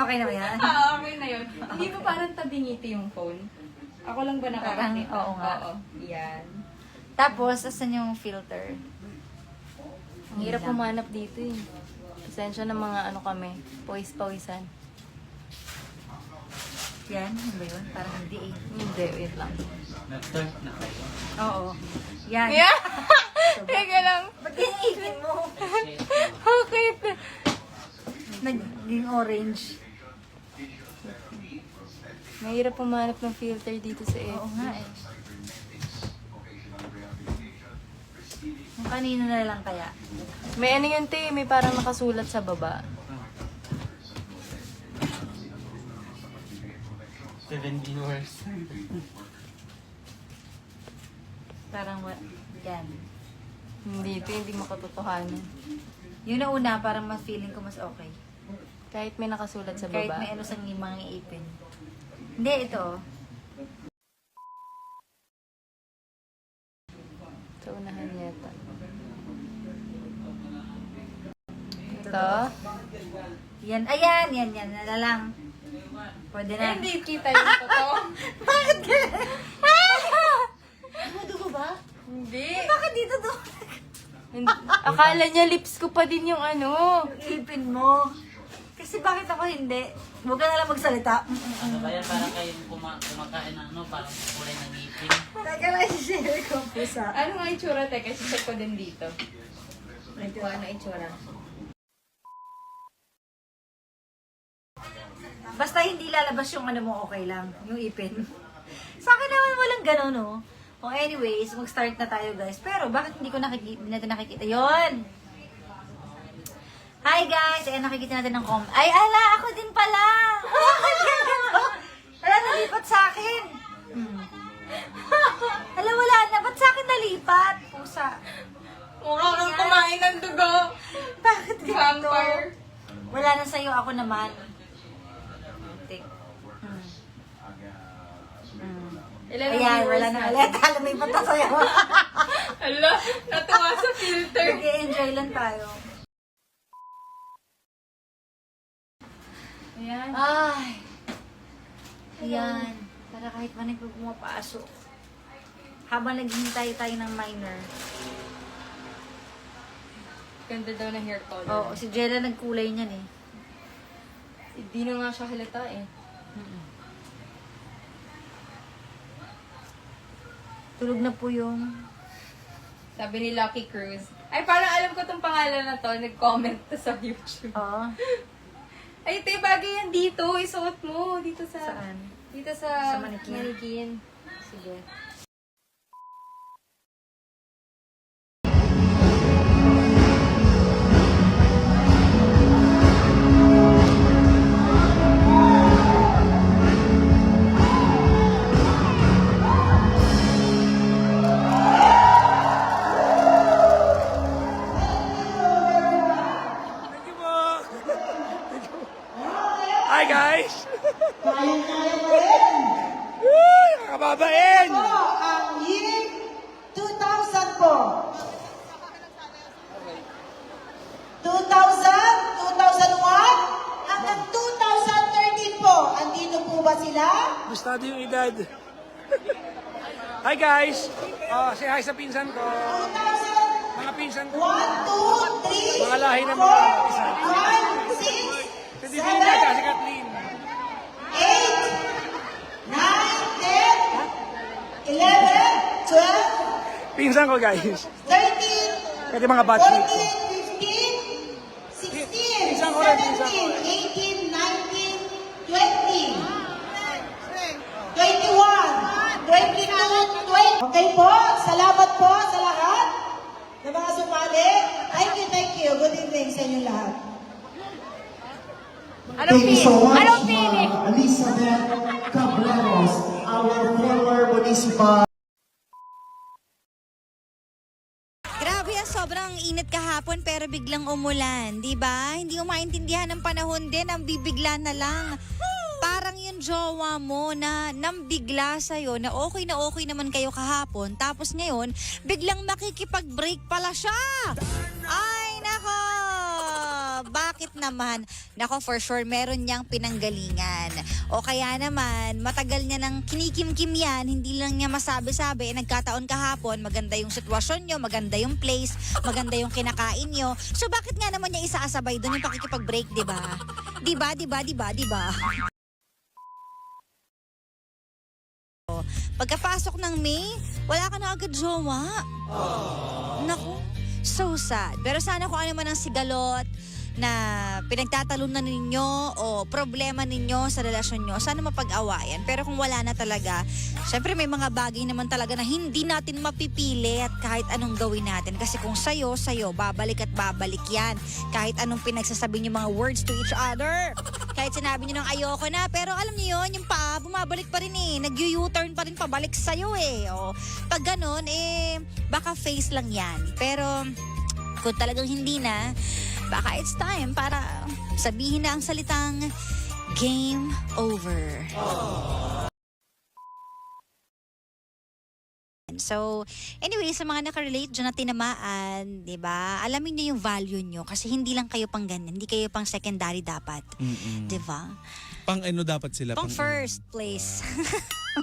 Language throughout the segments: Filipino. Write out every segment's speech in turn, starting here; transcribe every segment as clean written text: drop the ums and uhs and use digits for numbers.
Okay na ba yan? Okay na yun. Hindi ba parang tabingiti yung phone? Ako lang ba nakakakita? Parang, oo nga. Oo. Yan. Tapos, asan yung filter? Ang hirap humanap dito eh. Pasensya ng mga ano kami, pawis-pawisan. Yan, ano ba yun? Parang hindi eh. Hindi, wait lang. Nag-start na kayo. Oo. Yan. Yeah! Teka lang. Ba't ginigin mo? Bakit? Naging orange. Mahirap humanap ng filter dito sa Oo FB. nga eh. Kung kanino na lang kaya. May ano yun, te, may parang nakasulat sa baba. 7 viewers. Parang, yan. Hindi, te, hindi makatotohanan. Yun na una, parang mas feeling ko mas okay. Kahit may nakasulat sa Kahit baba. may ano sa mga ipin. Hindi, ito. Sa unahan yata. Ito. Yan, ayan, yan. Nala lang. Pwede na. Hindi kita yung totoo. Bakit ka? Dugo ba? Hindi. Bakit dito to? Akala niya lips ko pa din yung ano. Ipin mo. Kasi bakit ako hindi? Huwag ka na lang magsalita. Ano ba yan? Parang kayong kumakain ng ano, parang kulay ng ngipin. Teka lang, share ko pusa. Ano nga itsura, te? Kasi check ko din dito. Ito, ano itsura? Basta hindi lalabas yung ano mo, okay lang. Yung ipin. Sa akin naman walang gano'n, no? O anyways, mag-start na tayo, guys. Pero bakit hindi natin nakikita? Yon. Hi, guys! Ayan, nakikita natin ng comment. Ay, ala! Ako din pala! Bakit ganito? Wala, nalipat sa akin. Ala, wala na. Ba't sa akin nalipat? Pusa. Mukha kang kumain ng dugo. Bakit ganito? Vampire. Wala na sa'yo. Ako naman. Tik. Ilan ang Ayan, viewers wala na natin? ulit. Alam mo yung pata sa'yo. Hala, natuwa sa filter. Nag-enjoy lang tayo. Ayan. Ay. Ayan. Para kahit man ito pumapasok. Habang naghihintay tayo ng minor. Ganda daw na hair color. Oo, si Jella nagkulay niyan eh. Hindi na nga siya halata eh. Tulog na po yung... Sabi ni Lucky Cruz. Ay, parang alam ko tong pangalan na to. Nag-comment to sa YouTube. Oo. Ay, te, bagay yan dito. Isuot mo. Dito sa... Saan? Dito sa... Sa manikin? Manikin. Sige. Hi guys! Uy, nakababain! Ang year 2000 po. 2000, 2001, hanggang 2013 po. Andito po ba sila? Gustado yung edad. Hi guys! Say hi sa pinsan ko. 2001, Mga pinsan ko. 2, 3, Mga lahi ng mga isa. 5, 6, Si Divina at si Kathleen. 8, 9, 10, 11, 12, Pinsan ko guys. 13, Pwede mga batchmate ko. 14, 15, 16, Pinsan ko rin, pinsan ko. 17, 18, 19, 20, 21, 22, 20. Okay po, salamat po sa lahat ng mga sumali. Thank you. Good evening sa inyo lahat. Anong Thank you so much, Anong pili? Elizabeth Cabreros, our former municipal. Grabe, sobrang init kahapon pero biglang umulan, 'di ba? Hindi mo maintindihan ng panahon din, ang bibigla na lang. Parang yung jowa mo na nambigla sa'yo na okay naman kayo kahapon, tapos ngayon, biglang makikipag-break pala siya. Ay, nako! Bakit bakit naman? Nako, for sure, meron niyang pinanggalingan. O kaya naman, matagal niya nang kinikim-kim yan, hindi lang niya masabi-sabi, nagkataon kahapon, maganda yung sitwasyon nyo, maganda yung place, maganda yung kinakain nyo. So bakit nga naman niya isaasabay doon yung pakikipag-break, di ba? Di ba? Pagkapasok ng May, wala ka na agad jowa. Naku, so sad. Pero sana kung ano man ang sigalot na pinagtatalunan ninyo o problema ninyo sa relasyon nyo, sana mapag-awayan. Pero kung wala na talaga, syempre may mga bagay naman talaga na hindi natin mapipilit kahit anong gawin natin. Kasi kung sa'yo, babalik at babalik yan. Kahit anong pinagsasabi nyo mga words to each other. Kahit sinabi nyo ng ayoko na, pero alam nyo yun, yung paa, bumabalik pa rin eh. Nag-U-turn pa rin pabalik sa'yo eh. O, pag ganun, baka face lang yan. Pero kung talagang hindi na, baka it's time para sabihin na ang salitang game over. So, anyway, sa mga nakarelate dyan na tinamaan, di ba? Alamin niyo yung value nyo kasi hindi lang kayo pang ganyan, hindi kayo pang secondary dapat. Di ba? Pang ano dapat sila? Pang first place.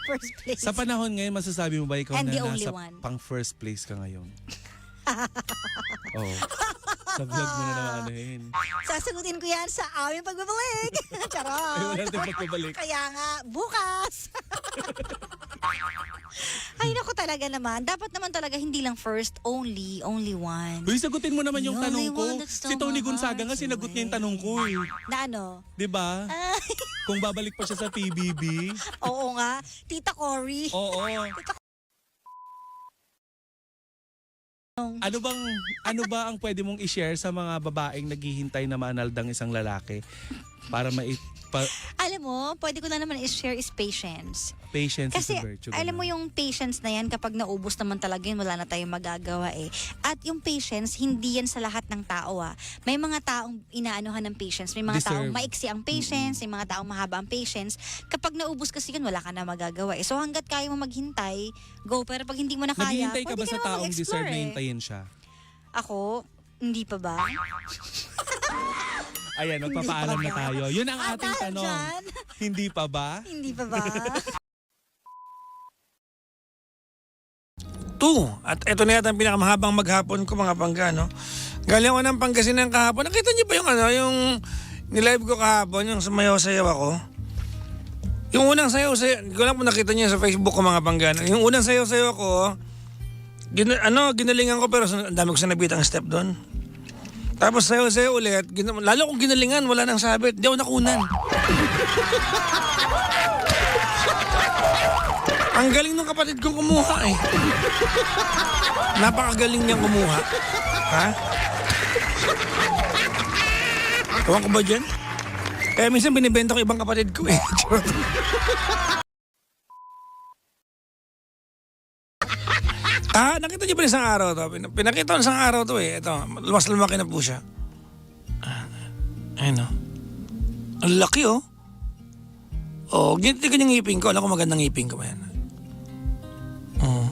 First place. Sa panahon ngayon, masasabi mo ba ikaw And the na only nasa one. pang first place ka ngayon? Oh. Sa vlog mo na naman anuhin. Sasagutin ko yan sa aming pagbabalik. Charot. Ay, wala natin pagbabalik. Kaya nga, bukas. Ay, naku talaga naman. Dapat naman talaga hindi lang first, only one. Uy, sagutin mo naman yung The only tanong ko. one that stole Si Tony my Gonzaga nga heart sinagot niya yung tanong ko eh. Na ano? 'Di ba? Ay, Kung babalik pa siya sa PBB. oo nga. Tita Cory. Oo. Ano ba ang pwede mong i-share sa mga babaeng naghihintay na maanaldang isang lalaki para Alam mo, pwede ko na naman i-share is patience. patience Kasi is a virtue. alam mo ganun. yung patience na yan, kapag naubos naman talaga yun, wala na tayong magagawa eh. At yung patience, hindi yan sa lahat ng tao ah. May mga taong inaanuhan ng patience, may mga taong Deserve. maiksi ang patience, may mga taong mahaba ang patience. Kapag naubos kasi yun, wala ka na magagawa eh. So hanggat kaya mo maghintay, go. Pero pag hindi mo na kaya, Naghihintay ka ba pwede sa naman taong mag-explore deserve na eh. hintayin siya? Ako, hindi pa ba? Ayan, Hindi magpapaalam pa na ba? tayo. Yun ang Ah, ating dahil tanong. dyan? Hindi pa ba? Hindi pa ba? 2. At ito na yata ang pinakamahabang maghapon ko mga pangga, no? Galing ako ng Pangasinan kahapon. Nakita niyo ba yung nilive ko kahapon, yung sumayaw-sayaw ako? Yung unang sayaw-sayaw, hindi ko lang po nakita niyo sa Facebook ko mga pangga. Yung unang sayaw-sayaw ko, ginalingan ko pero ang dami ko sinabit ang step doon. Tapos sayaw-sayaw ulit, lalo kong ginalingan, wala nang sabit, di ako nakunan. Ang galing ng kapatid kong kumuha eh. Napakagaling niyang kumuha. Ha? Ewan ko ba dyan? Kaya minsan binibenta ko ibang kapatid ko eh. Nakita niyo pa isang araw to. Pinakita ko isang araw to eh. Ito, mas lumaki na po siya. Ayun o. Ang laki oh. Oh, ganyan yung ngipin ko. Alam ko magandang ngipin ko. Ayan. Oh.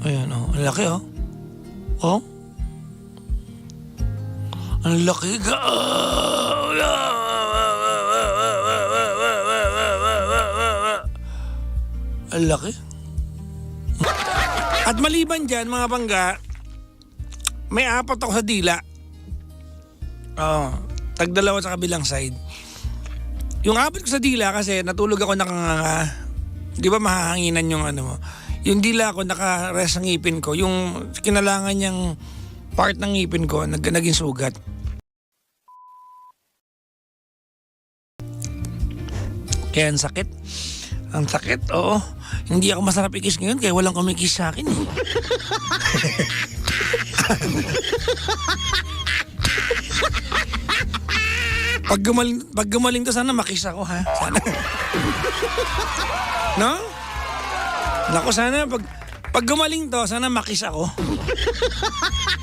Ayan oh. Ang laki oh. Oh. Ang laki. Ang laki. At maliban dyan, mga bangga, may 4 ako sa dila. Tagdalawa sa kabilang side. Yung 4 ko sa dila kasi natulog ako nakanganga. Di ba mahahanginan yung ano mo? Yung dila ko naka-rest ang ngipin ko. Yung kinalangan niyang part ng ngipin ko naging sugat. Kaya ang sakit. Ang sakit, oo. Hindi ako masarap ikis ngayon kaya walang kumikis sa akin. Pag gumaling to, sana makis ako, ha? Sana. No? Naku, sana pag gumaling to, sana makis ako.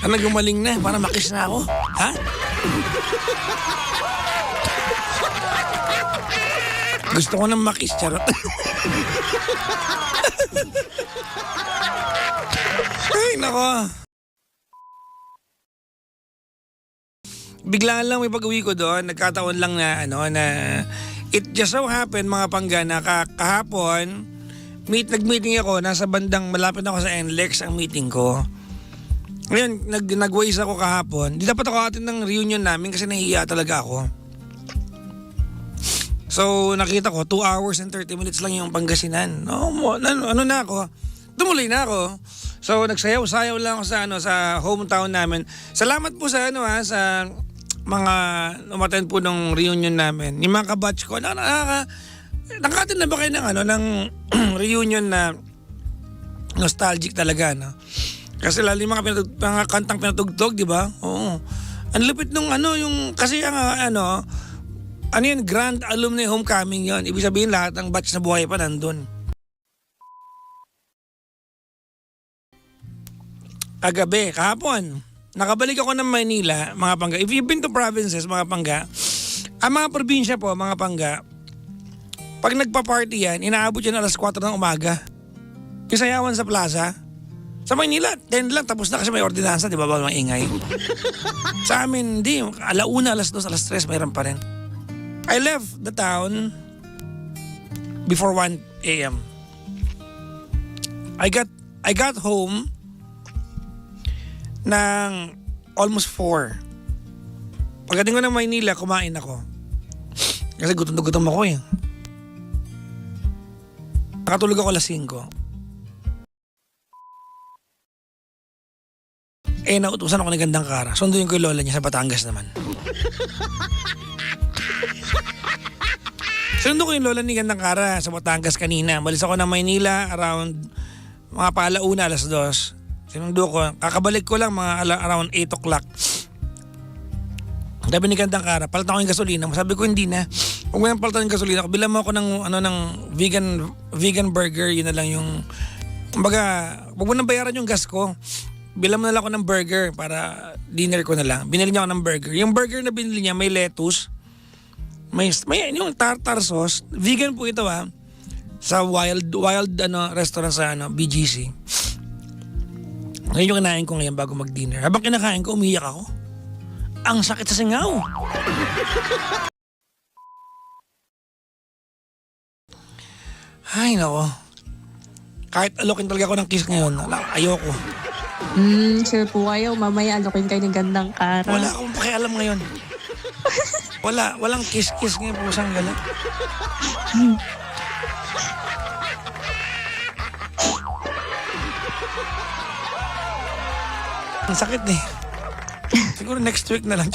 Sana gumaling na, para makis na ako. Ha? Gusto ko nang makis, charot. Ay, nako. biglaan lang may pag-uwi ko doon, nagkataon lang na na it just so happened mga pangga na kahapon nag-meeting ako, nasa bandang malapit ako sa NLEX ang meeting ko. Ngayon, nag-waze ako kahapon. Di dapat ako atin ng reunion namin kasi nahihiya talaga ako. So nakita ko 2 hours and 30 minutes lang yung Pangasinan. Ano na ako? Tumuloy na ako. So nagsayaw-sayaw lang ako sa hometown namin. Salamat po sa sa mga umattend po ng reunion namin. Yung mga kabatch ko, nakakatin na ba kayo ng reunion na nostalgic talaga, no? Kasi lalo yung mga kantang pinatugtog, di ba? Oo. Ang lupit nung yung, kasi yun, grand alumni homecoming yon. Ibig sabihin lahat ng batch na buhay pa nandun. Kagabi, kahapon, nakabalik ako ng Manila, mga pangga. If you've been to provinces, mga pangga, ang mga probinsya po, mga pangga, pag nagpa-party yan, inaabot yan alas 4 ng umaga. Yung sayawan sa plaza. Sa Maynila, 10 lang, tapos na kasi may ordinansa, di ba, bawal maingay. Sa amin, hindi. Alauna, alas 2, alas 3, mayroon pa rin. I left the town before 1 a.m. I got home ng almost 4. Pagdating ko ng Maynila, kumain ako. Kasi gutom na gutom ako eh. Nakatulog ako alas 5. Nautusan ako ng Gandang Kara. Sunduin ko yung lola niya sa Batangas naman. Sundo ko yung lola ni Gandang Kara sa Batangas kanina. Malis ako ng Maynila around mga paalauna, alas 2. Sinundo ko. Kakabalik ko lang mga around 8 o'clock. Sabi ni Gandang Kara, palitan ko yung gasolina. Sabi ko hindi na. Huwag mo nang palitan yung gasolina. Bilang mo ako ng vegan burger. Yun na lang yung, kumbaga, huwag mo nang bayaran yung gas ko. Bilang mo na lang ako ng burger para dinner ko na lang. Binili niya ako ng burger. Yung burger na binili niya may lettuce. May yung tartar sauce. Vegan po ito sa wild restaurant sa BGC. Ngayon yung kinain ko ngayon bago mag-dinner. Habang kinakain ko, umiyak ako. Ang sakit sa singaw. Ay, nako. Kahit alokin talaga ako ng kiss ngayon, ayoko. Sure po kayo. Mamaya alokin kayo ng Gandang Kara. Wala akong pakialam ngayon. Walang kiss-kiss ngayon, pusang gala. Ang sakit eh. Siguro next week na lang.